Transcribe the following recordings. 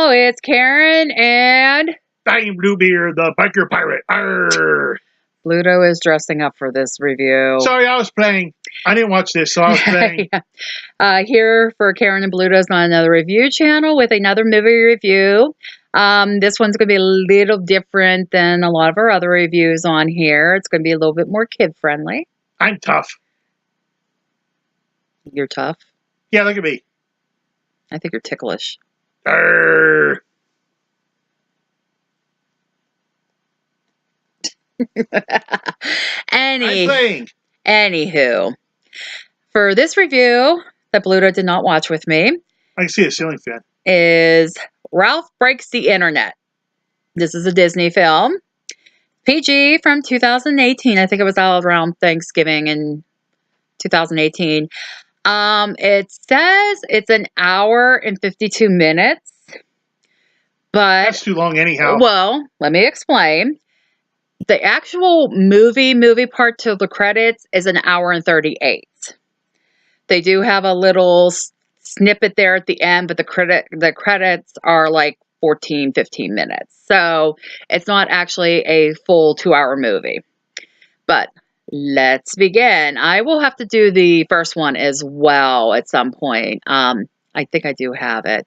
So it's Karen and I'm Bluebeard, the biker pirate. Arr. Bluto is dressing up for this review. Sorry, I was playing. I didn't watch this, so I was playing. Here for Karen and Bluto's on another review channel with another movie review. This one's going to be a little different than a lot of our other reviews on here. It's going to be a little bit more kid-friendly. I'm tough. You're tough? Yeah, look at me. I think you're ticklish. Arr. I'm playing. Anywho, for this review that Bluto did not watch with me, I can see a ceiling fan. is Ralph Breaks the Internet. This is a Disney film. PG from 2018. I think it was out around Thanksgiving in 2018. It says it's an hour and 52 minutes. But that's too long anyhow. Well, let me explain. The actual movie part to the credits is an hour and 38. They do have a little snippet there at the end, but the credits are like 14, 15 minutes. So it's not actually a full 2-hour movie. But let's begin. I will have to do the first one as well at some point. I think I do have it.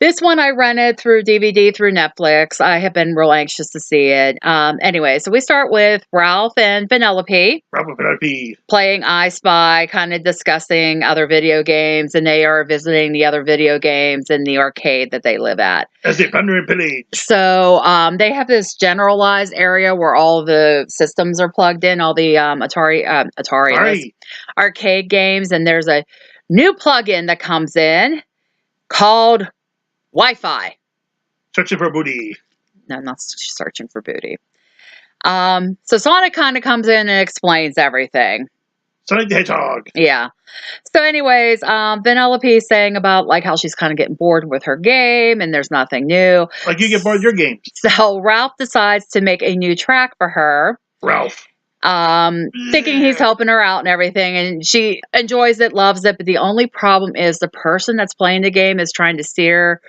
This one I rented through DVD through Netflix. I have been real anxious to see it. Anyway, so we start with Ralph and Vanellope. Playing I Spy, kind of discussing other video games, and they are visiting the other video games in the arcade that they live at. As they plunder and pillage. So they have this generalized area where all the systems are plugged in, all the Atari arcade games, and there's a new plug-in that comes in called Wi-Fi. Searching for booty. No, I'm not searching for booty. So Sonic kind of comes in and explains everything. Sonic the Hedgehog. Yeah. So anyways, Vanellope is saying about like how she's kind of getting bored with her game and there's nothing new. Like you get bored with your games. So Ralph decides to make a new track for her. Ralph. Thinking he's helping her out and everything, and she enjoys it, loves it, but the only problem is the person that's playing the game is trying to steer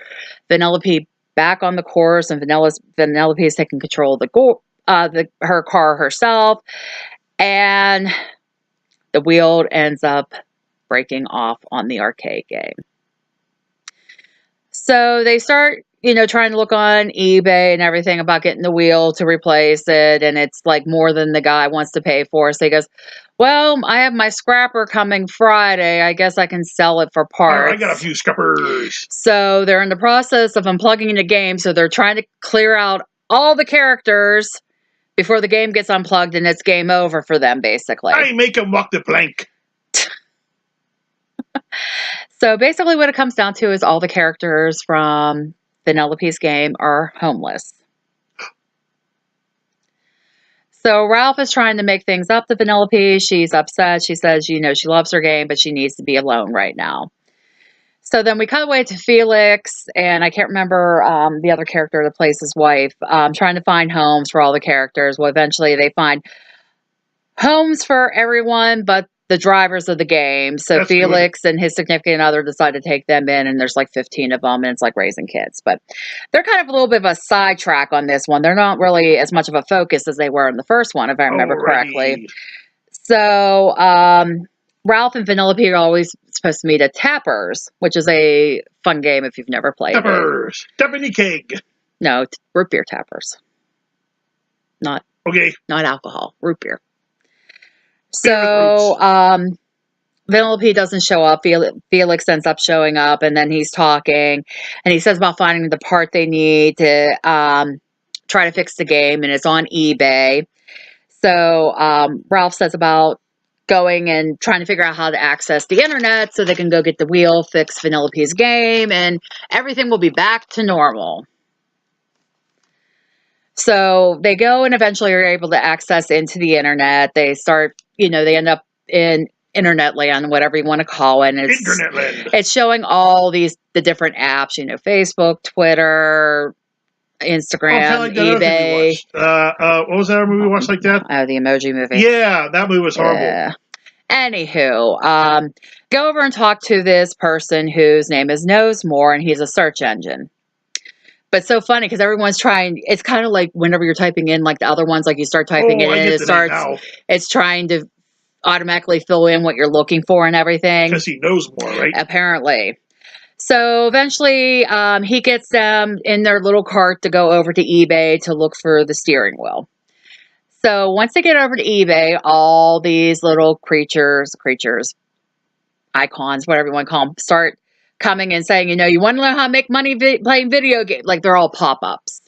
Vanellope back on the course, and Vanellope is taking control of her car herself, and the wheel ends up breaking off on the arcade game. So they start trying to look on eBay and everything about getting the wheel to replace it. And it's like more than the guy wants to pay for. So he goes, well, I have my scrapper coming Friday. I guess I can sell it for parts. I got a few scrappers. So they're in the process of unplugging the game. So they're trying to clear out all the characters before the game gets unplugged and it's game over for them, basically. I make them walk the plank. So basically what it comes down to is all the characters from Vanellope's game are homeless. So Ralph is trying to make things up to Vanellope. She's upset. She says, she loves her game, but she needs to be alone right now. So then we cut away to Felix, and I can't remember the other character that plays his wife, trying to find homes for all the characters. Well, eventually they find homes for everyone, but the drivers of the game. So that's Felix good. And his significant other decide to take them in, and there's like 15 of them, and it's like raising kids. But they're kind of a little bit of a sidetrack on this one. They're not really as much of a focus as they were in the first one, if I remember correctly. So Ralph and Vanellope are always supposed to meet at Tappers, which is a fun game if you've never played Tappers. it. Tappany keg. No, root beer Tappers. Not alcohol, root beer. So, Vanellope doesn't show up. Felix ends up showing up, and then he's talking, and he says about finding the part they need to try to fix the game, and it's on eBay. So, Ralph says about going and trying to figure out how to access the internet so they can go get the wheel, fix Vanellope's game, and everything will be back to normal. So they go and eventually are able to access into the internet. They start, they end up in internet land, whatever you want to call it. And it's showing all the different apps, Facebook, Twitter, Instagram, eBay. What was that movie we watched like that? Oh, the Emoji Movie. Yeah, that movie was horrible. Yeah. Anywho, go over and talk to this person whose name is Knowsmore, and he's a search engine. But so funny because everyone's trying. It's kind of like whenever you're typing in like the other ones, like you start typing it I in, get it the name starts. now. It's trying to automatically fill in what you're looking for and everything. Because he knows more, right? Apparently. So eventually, he gets them in their little cart to go over to eBay to look for the steering wheel. So once they get over to eBay, all these little creatures, icons, whatever you want to call them, start coming and saying, you want to learn how to make money playing video games. Like they're all pop-ups.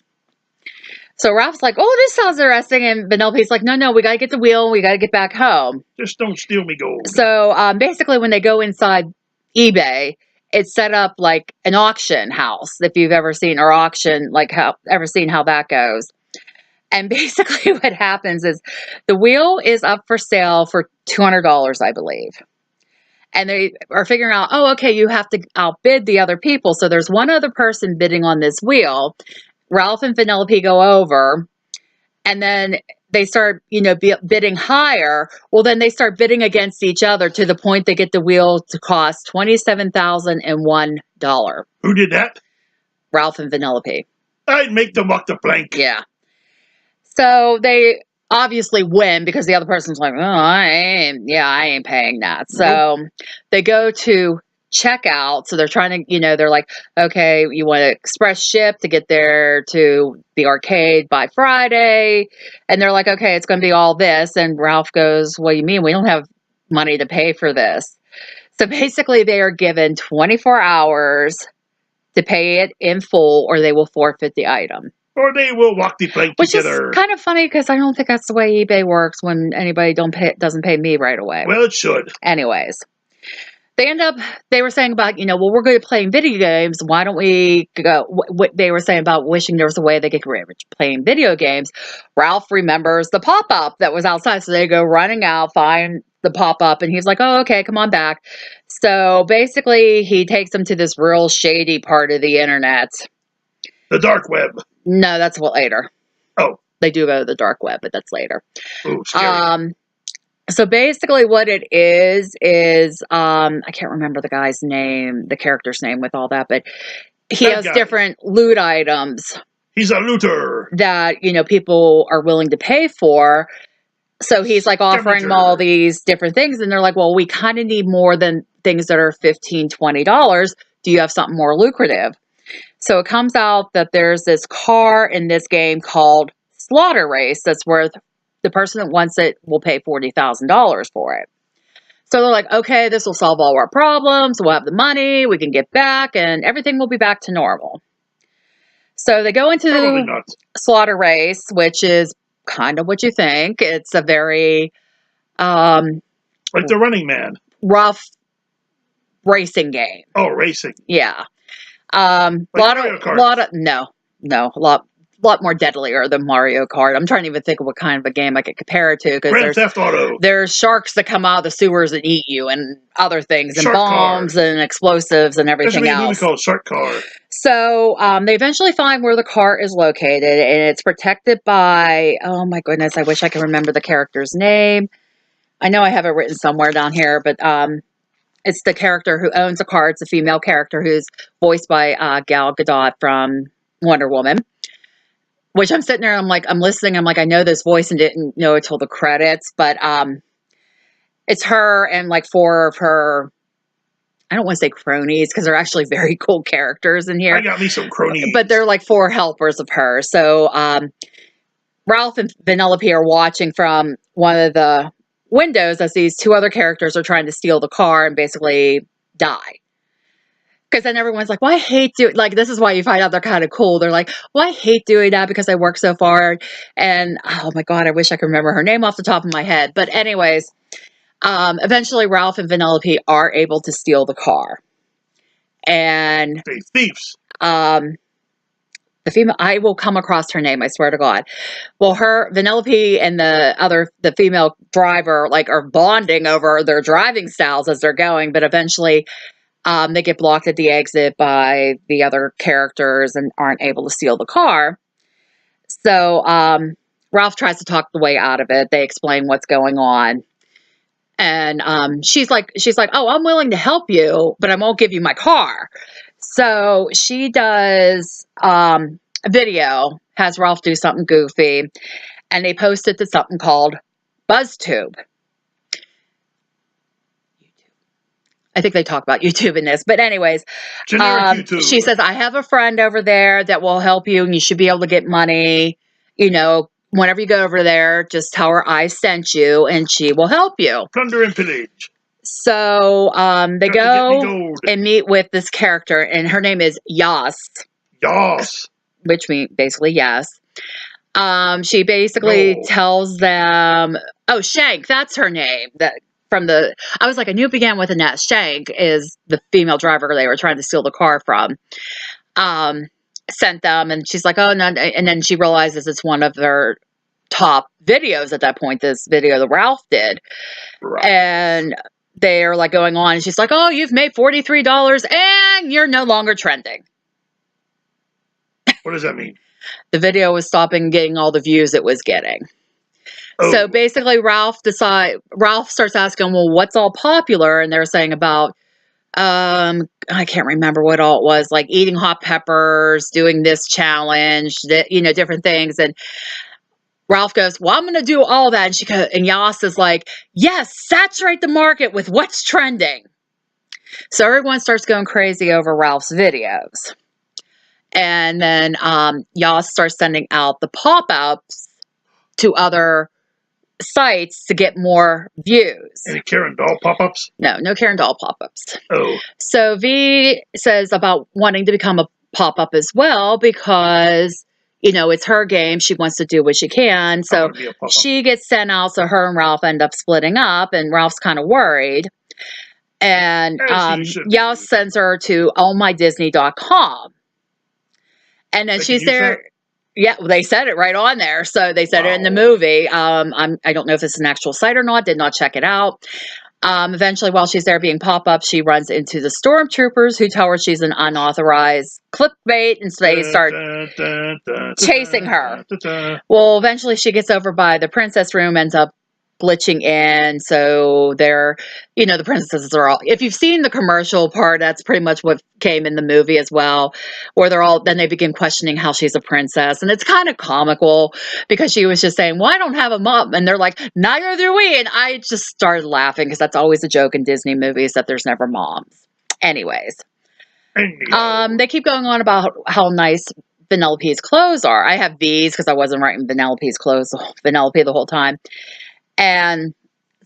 So Ralph's like, oh, this sounds interesting. And Penelope's like, no, we got to get the wheel. We got to get back home. Just don't steal me gold. So basically when they go inside eBay, it's set up like an auction house. If you've ever seen or auction, like ever seen how that goes. And basically what happens is the wheel is up for sale for $200, I believe. And they are figuring out, oh, okay, you have to outbid the other people. So there's one other person bidding on this wheel. Ralph and Penelope go over, and then they start, bidding higher. Well, then they start bidding against each other to the point they get the wheel to cost $27,001. Who did that? Ralph and Penelope. I'd make them walk the plank. Yeah. So they obviously win because the other person's like, oh, I ain't paying that. So they go to checkout. So they're trying to, they're like, okay, you want to express ship to get there to the arcade by Friday. And they're like, okay, it's going to be all this. And Ralph goes, what do you mean? We don't have money to pay for this. So basically they are given 24 hours to pay it in full or they will forfeit the item. Or they will walk the plank together. Which is kind of funny because I don't think that's the way eBay works when anybody doesn't pay me right away. Well, it should. Anyways, they were saying about, well, we're good at playing video games. Why don't we go? What they were saying about wishing there was a way they could get rich playing video games. Ralph remembers the pop-up that was outside. So they go running out, find the pop-up, and he's like, oh, okay, come on back. So basically, he takes them to this real shady part of the internet. The dark web. No, that's what later. Oh. They do go to the dark web, but that's later. Oh, scary. So basically what it is, I can't remember the guy's name, the character's name with all that, but he has different loot items. He's a looter. That, people are willing to pay for. So he's like offering them all these different things. And they're like, well, we kind of need more than things that are $15, $20. Do you have something more lucrative? So it comes out that there's this car in this game called Slaughter Race that's worth, the person that wants it will pay $40,000 for it. So they're like, okay, this will solve all our problems. We'll have the money. We can get back and everything will be back to normal. So they go into the Slaughter Race, which is kind of what you think. It's a very like the Running Man. Rough racing game. Oh, racing. Yeah. Like A lot more deadlier than Mario Kart. I'm trying to even think of what kind of a game I could compare it to because Grand Theft Auto. There's sharks that come out of the sewers and eat you, and other things, and bombs and explosives and everything else. There's a movie called Shark Car. So they eventually find where the car is located, and it's protected by. Oh my goodness! I wish I could remember the character's name. I know I have it written somewhere down here, but it's the character who owns the car. It's a female character who's voiced by Gal Gadot from Wonder Woman. Which I'm sitting there, I'm listening, I'm like, I know this voice and didn't know it till the credits, but it's her and like four of her, I don't want to say cronies, because they're actually very cool characters in here. I got me some cronies. But they're like four helpers of her. So Ralph and Penelope are watching from one of the windows as these two other characters are trying to steal the car and basically die. Because then everyone's like, well, I hate doing, like, this is why you find out they're kind of cool. They're like, well, I hate doing that because I work so hard. And, oh my God, I wish I could remember her name off the top of my head. But anyways, eventually Ralph and Penelope are able to steal the car. And they thieves. The female, I will come across her name, I swear to God. Well, Penelope and the female driver, like, are bonding over their driving styles as they're going. But eventually, they get blocked at the exit by the other characters and aren't able to steal the car. So Ralph tries to talk the way out of it. They explain what's going on. And she's like, oh, I'm willing to help you, but I won't give you my car. So she does a video, has Ralph do something goofy, and they post it to something called BuzzTube. I think they talk about YouTube in this, but anyways, she says, I have a friend over there that will help you, and you should be able to get money. You know, whenever you go over there, just tell her I sent you, and she will help you. Plunder and pillage. So they go and meet with this character, and her name is Yas. Yas. Which means basically yes. She basically tells them, oh, Shank, that's her name. I was like, I knew it began with an S. Shank is the female driver they were trying to steal the car from. Sent them, and she's like, oh, no. And then she realizes it's one of their top videos at that point, this video that Ralph did. Right. And they're like going on, and she's like, oh, you've made $43 and you're no longer trending. What does that mean? The video was stopping getting all the views it was getting. Oh. So basically Ralph starts asking, well, what's all popular? And they're saying about, I can't remember what all it was, like eating hot peppers, doing this challenge, different things. And Ralph goes, well, I'm going to do all that. And Yas is like, yes, saturate the market with what's trending. So everyone starts going crazy over Ralph's videos. And then Yas starts sending out the pop-ups to other sites to get more views. Any Karen doll pop-ups? No Karen doll pop-ups. Oh. So V says about wanting to become a pop-up as well because, it's her game. She wants to do what she can. So she gets sent out. So her and Ralph end up splitting up, and Ralph's kind of worried. And Yas sends her to allmydisney.com. And then she's there. Yeah, well, they said it right on there. So they said it in the movie. I don't know if it's an actual site or not. Did not check it out. Eventually, while she's there being pop-up, she runs into the stormtroopers who tell her she's an unauthorized clickbait, and so they start chasing her. Well, eventually she gets over by the princess room, ends up glitching in. So they're, the princesses are all, if you've seen the commercial part, that's pretty much what came in the movie as well, where then they begin questioning how she's a princess. And it's kind of comical because she was just saying, well, I don't have a mom. And they're like, neither do we. And I just started laughing because that's always a joke in Disney movies that there's never moms. Anyways, they keep going on about how nice Vanellope's clothes are. I have V's because I wasn't writing Vanellope's clothes, Vanellope the whole time. And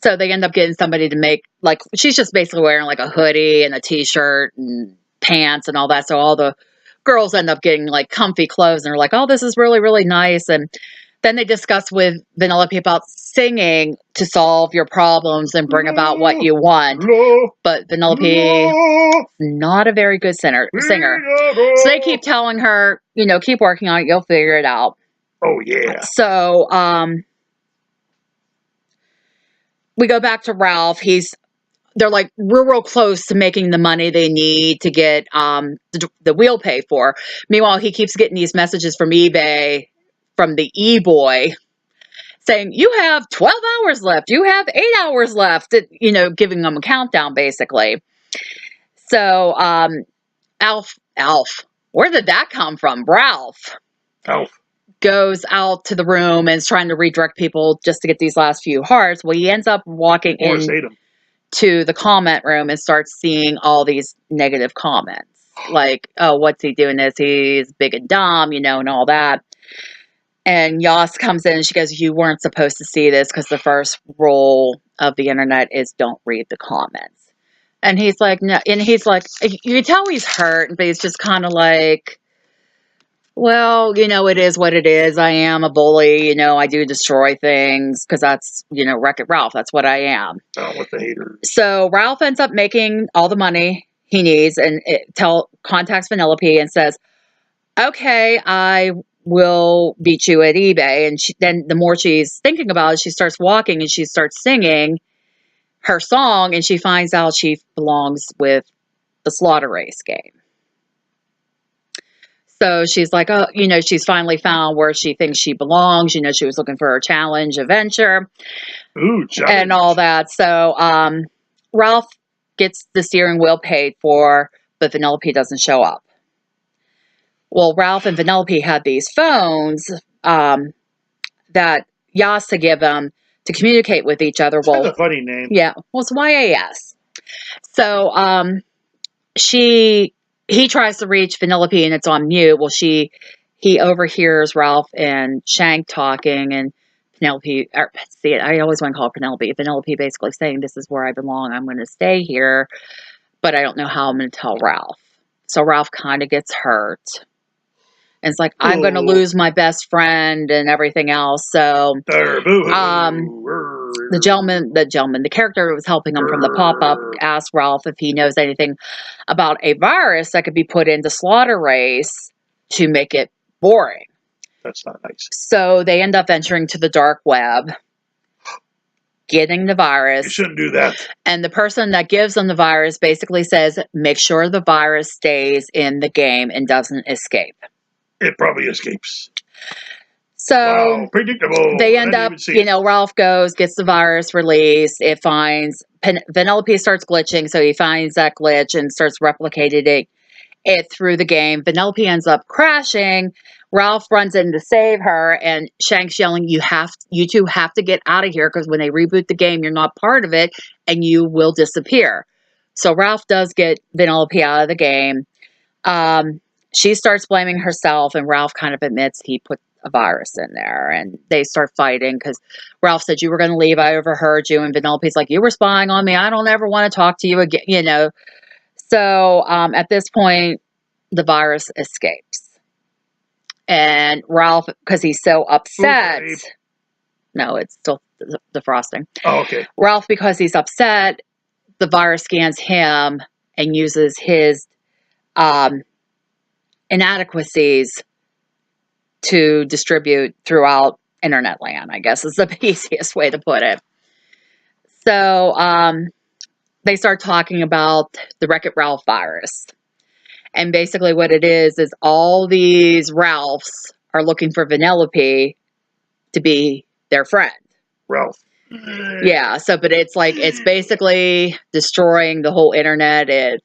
so they end up getting somebody to make, like, she's just basically wearing like a hoodie and a t-shirt and pants and all that. So all the girls end up getting like comfy clothes and are like, oh, this is really, really nice. And then they discuss with Vanellope about singing to solve your problems and bring about what you want. But Vanellope, not a very good singer. So they keep telling her, keep working on it. You'll figure it out. Oh, yeah. So, we go back to Ralph. They're like, we're real close to making the money they need to get the wheel pay for. Meanwhile, he keeps getting these messages from eBay, from the e-boy, saying, you have 12 hours left. You have 8 hours left. Giving them a countdown, basically. So, Alf, where did that come from? Ralph. Goes out to the room and is trying to redirect people just to get these last few hearts. Well, he ends up walking to the comment room and starts seeing all these negative comments. Like, oh, what's he doing this? He's big and dumb, and all that. And Yas comes in and she goes, you weren't supposed to see this because the first rule of the internet is don't read the comments. And he's like, no. And he's like, you can tell he's hurt, but he's just kind of like, well, it is what it is. I am a bully. I do destroy things because that's, Wreck-It Ralph. That's what I am. Oh, with the haters. So Ralph ends up making all the money he needs and contacts Vanellope and says, okay, I will beat you at eBay. And then the more she's thinking about it, she starts walking and she starts singing her song, and she finds out she belongs with the slaughter race game. So she's like, oh, she's finally found where she thinks she belongs. She was looking for a challenge, adventure, Ooh, and all challenge. that. So Ralph gets the steering wheel paid for, but Vanellope doesn't show up. Well, Ralph and Vanellope had these phones that Yasa give them to communicate with each other. That's a funny name. Yeah, well, it's YAS. So he tries to reach Vanellope and it's on mute. Well, he overhears Ralph and Shank talking, and Penelope, see it, I always want to call her Penelope. Penelope basically saying, this is where I belong. I'm going to stay here, but I don't know how I'm going to tell Ralph. So Ralph kind of gets hurt. And it's like, I'm going to lose my best friend and everything else. So the character who was helping him from the pop-up asked Ralph if he knows anything about a virus that could be put into Slaughter Race to make it boring. That's not nice. So they end up venturing to the dark web, getting the virus. You shouldn't do that. And the person that gives them the virus basically says, make sure the virus stays in the game and doesn't escape. It probably escapes. So wow, predictable. They end up, Ralph goes, gets the virus released. It finds, Vanellope starts glitching, so he finds that glitch and starts replicating it through the game. Vanellope ends up crashing. Ralph runs in to save her, and Shank's yelling, you two have to get out of here, because when they reboot the game, you're not part of it, and you will disappear. So Ralph does get Vanellope out of the game. She starts blaming herself, and Ralph kind of admits he put a virus in there, and they start fighting because Ralph said, you were going to leave, I overheard you, and Vanellope's like, you were spying on me, I don't ever want to talk to you again, So at this point, the virus escapes. And Ralph, because he's so upset, no, it's still defrosting. Oh, okay. Ralph, because he's upset, the virus scans him and uses his inadequacies to distribute throughout internet land, I guess is the easiest way to put it. So they start talking about the Wreck-It Ralph virus. And basically what it is all these Ralphs are looking for Vanellope to be their friend. Ralph. Yeah, so, but it's like, it's basically destroying the whole internet. It's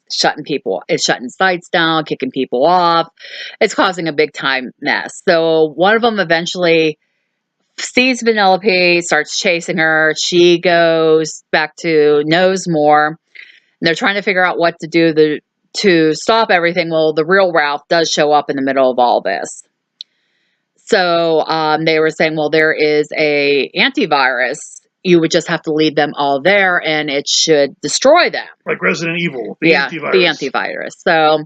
shutting sites down, kicking people off. It's causing a big time mess. So one of them eventually sees Vanellope, starts chasing her. She goes back to Knowsmore. And they're trying to figure out what to do to stop everything. Well, the real Ralph does show up in the middle of all this. So they were saying, well, there is a antivirus. You would just have to leave them all there, and it should destroy them. Like Resident Evil, antivirus. The antivirus. So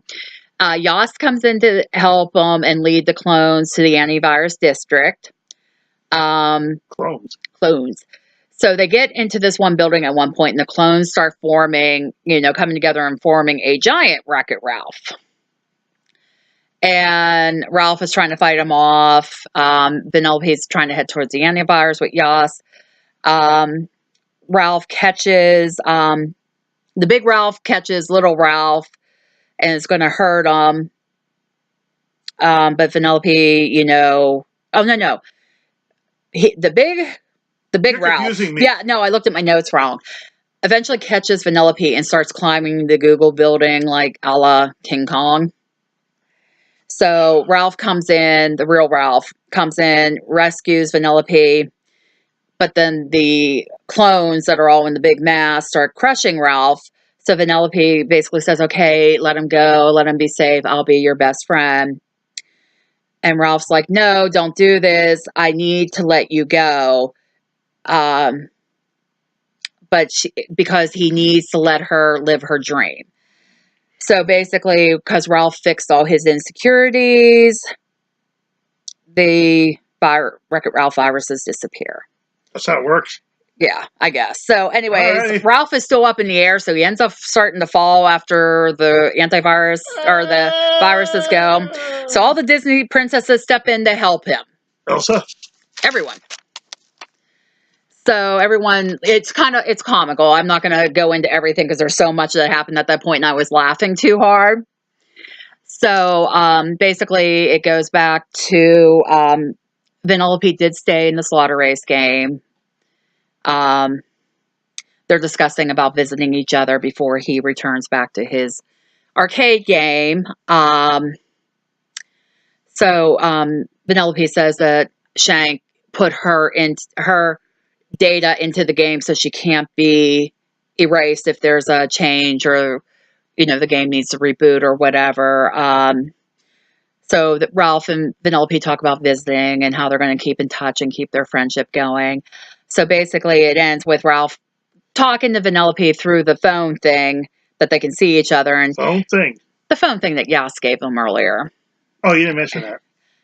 Yas comes in to help them and lead the clones to the antivirus district. Clones. So they get into this one building at one point, and the clones start forming, coming together and forming a giant Wreck-It Ralph. And Ralph is trying to fight him off. Vanellope's trying to head towards the antivirus with Yas. Ralph catches, the big Ralph catches little Ralph and is going to hurt him. But Vanellope, oh, no. The big You're Ralph. Confusing me. Yeah, no, I looked at my notes wrong. Eventually catches Vanellope and starts climbing the Google building like a la King Kong. So Ralph comes in, the real Ralph comes in, rescues Vanellope, but then the clones that are all in the big mass start crushing Ralph. So Vanellope basically says, okay, let him go, let him be safe, I'll be your best friend. And Ralph's like, no, don't do this, I need to let you go. Because he needs to let her live her dream. So basically, because Ralph fixed all his insecurities, the Wreck-It Ralph viruses disappear. That's how it works. Yeah, I guess. So anyways, Ralph is still up in the air, so he ends up starting to fall after the antivirus or the viruses go. So all the Disney princesses step in to help him. Elsa? Everyone. So everyone, it's comical. I'm not going to go into everything because there's so much that happened at that point and I was laughing too hard. So basically, it goes back to Vanellope did stay in the slaughter race game. They're discussing about visiting each other before he returns back to his arcade game. So Vanellope says that Shank put her data into the game so she can't be erased if there's a change or the game needs to reboot or whatever. So that Ralph and Vanellope talk about visiting and how they're going to keep in touch and keep their friendship going. So basically, it ends with Ralph talking to Vanellope through the phone thing that they can see each other, and Phone thing. the phone thing that Yas gave them earlier. Oh, you didn't mention that.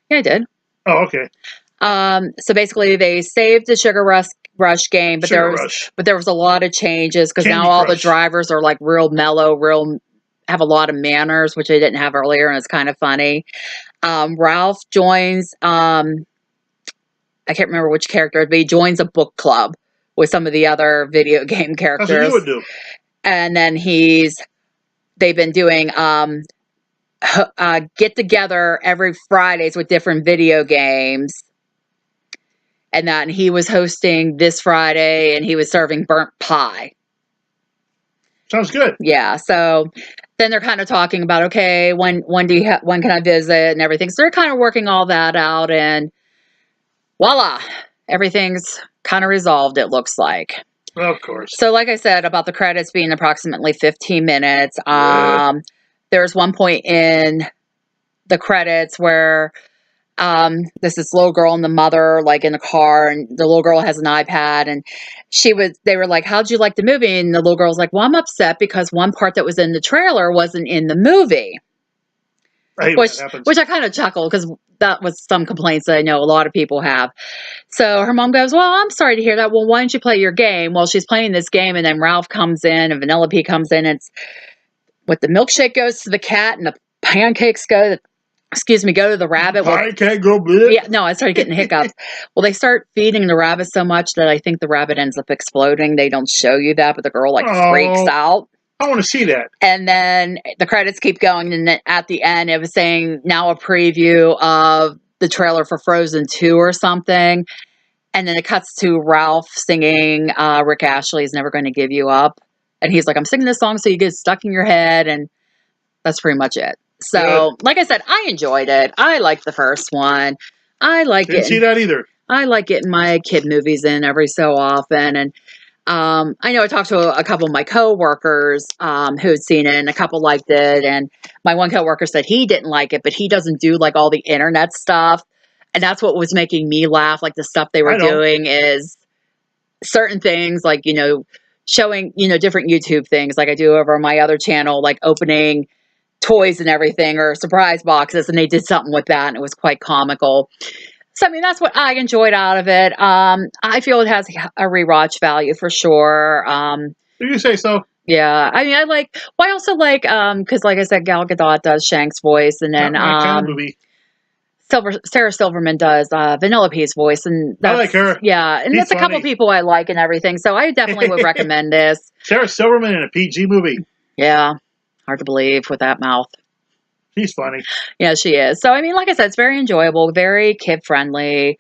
Yeah, I did. Oh, okay. So basically, they saved the Sugar Rush game, but there was a lot of changes because now all the drivers are like real mellow, have a lot of manners, which they didn't have earlier, and it's kind of funny. Ralph joins. I can't remember which character, but he joins a book club with some of the other video game characters. That's what you would do. And then they've been doing get together every Fridays with different video games. And he was hosting this Friday, and he was serving burnt pie. Sounds good. Yeah. So then they're kind of talking about, okay, when can I visit and everything. So they're kind of working all that out, and voila, everything's kind of resolved, it looks like. Well, of course. So like I said, about the credits being approximately 15 minutes, there's one point in the credits where there's this little girl and the mother like in a car, and the little girl has an iPad, and they were like, how'd you like the movie? And the little girl's like, well, I'm upset because one part that was in the trailer wasn't in the movie. Which I kind of chuckled because that was some complaints that I know a lot of people have. So her mom goes, well, I'm sorry to hear that. Well, why don't you play your game? Well, she's playing this game, and then Ralph comes in and Vanellope comes in. It's what the milkshake goes to the cat and the pancakes go to the rabbit. I can't go bleh. Yeah, no, I started getting hiccups. Well, they start feeding the rabbit so much that I think the rabbit ends up exploding. They don't show you that, but the girl freaks out. I want to see that. And then the credits keep going, and then at the end, it was saying now a preview of the trailer for Frozen 2 or something. And then it cuts to Ralph singing Rick Astley's Never Going to Give You Up. And he's like, I'm singing this song so you get stuck in your head. And that's pretty much it. So, like I said, I enjoyed it. I liked the first one. Didn't see that either. I like getting my kid movies in every so often. And I know I talked to a couple of my coworkers who had seen it, and a couple liked it. And my one coworker said he didn't like it, but he doesn't do like all the internet stuff. And that's what was making me laugh. Like the stuff they were doing is certain things like, showing, different YouTube things like I do over my other channel, like opening toys and everything or surprise boxes. And they did something with that, and it was quite comical. So, I mean, that's what I enjoyed out of it. I feel it has a rewatch value for sure. Did you say so? Yeah. I mean, I also like, because like I said, Gal Gadot does Shank's voice, and then kind of movie. Sarah Silverman does Vanellope's voice, and I like her. Yeah, and there's a couple people I like and everything, so I definitely would recommend this. Sarah Silverman in a PG movie. Yeah, hard to believe with that mouth. She's funny. Yeah, she is. So, I mean, like I said, it's very enjoyable, very kid-friendly.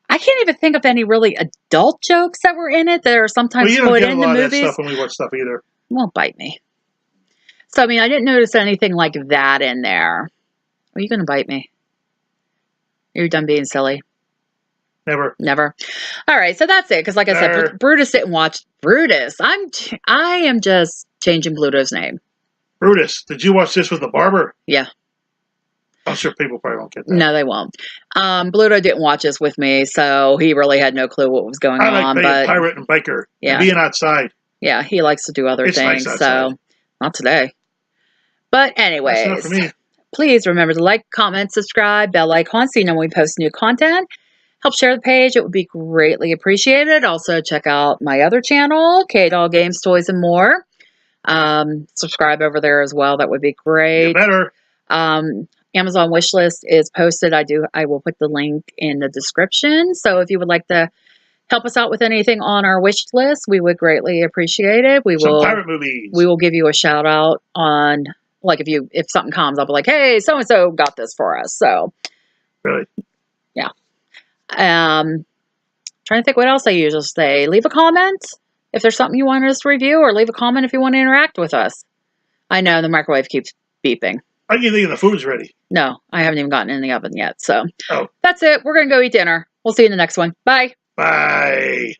I can't even think of any really adult jokes that were in it that are sometimes put in the movies. You don't get a lot of that stuff when we watch stuff either. Won't bite me. So, I mean, I didn't notice anything like that in there. Are you going to bite me? You're done being silly. Never. All right, so that's it. Because, like I said, Brutus didn't watch Brutus. I am just changing Bluto's name. Brutus, did you watch this with the barber? Yeah. I'm sure people probably won't get that. No, they won't. Bluto didn't watch this with me, so he really had no clue what was going on. I like being pirate and biker. Yeah. And being outside. Yeah, he likes to do other things. Nice so not today. But anyways. That's not for me. Please remember to like, comment, subscribe, bell icon so you know when we post new content. Help share the page. It would be greatly appreciated. Also, check out my other channel, K-Doll Games, Toys, and More. Subscribe over there as well. That would be great. You better. Amazon wishlist is posted. I will put the link in the description. So if you would like to help us out with anything on our wish list, we would greatly appreciate it. Some pirate movies. We will give you a shout out on Like if something comes, I'll be like, hey, so and so got this for us. So Really? yeah. Trying to think what else I usually say. Leave a comment if there's something you want us to review, or leave a comment if you want to interact with us. I know the microwave keeps beeping. I can think the food's ready. No, I haven't even gotten in the oven yet. So Oh. that's it. We're going to go eat dinner. We'll see you in the next one. Bye. Bye.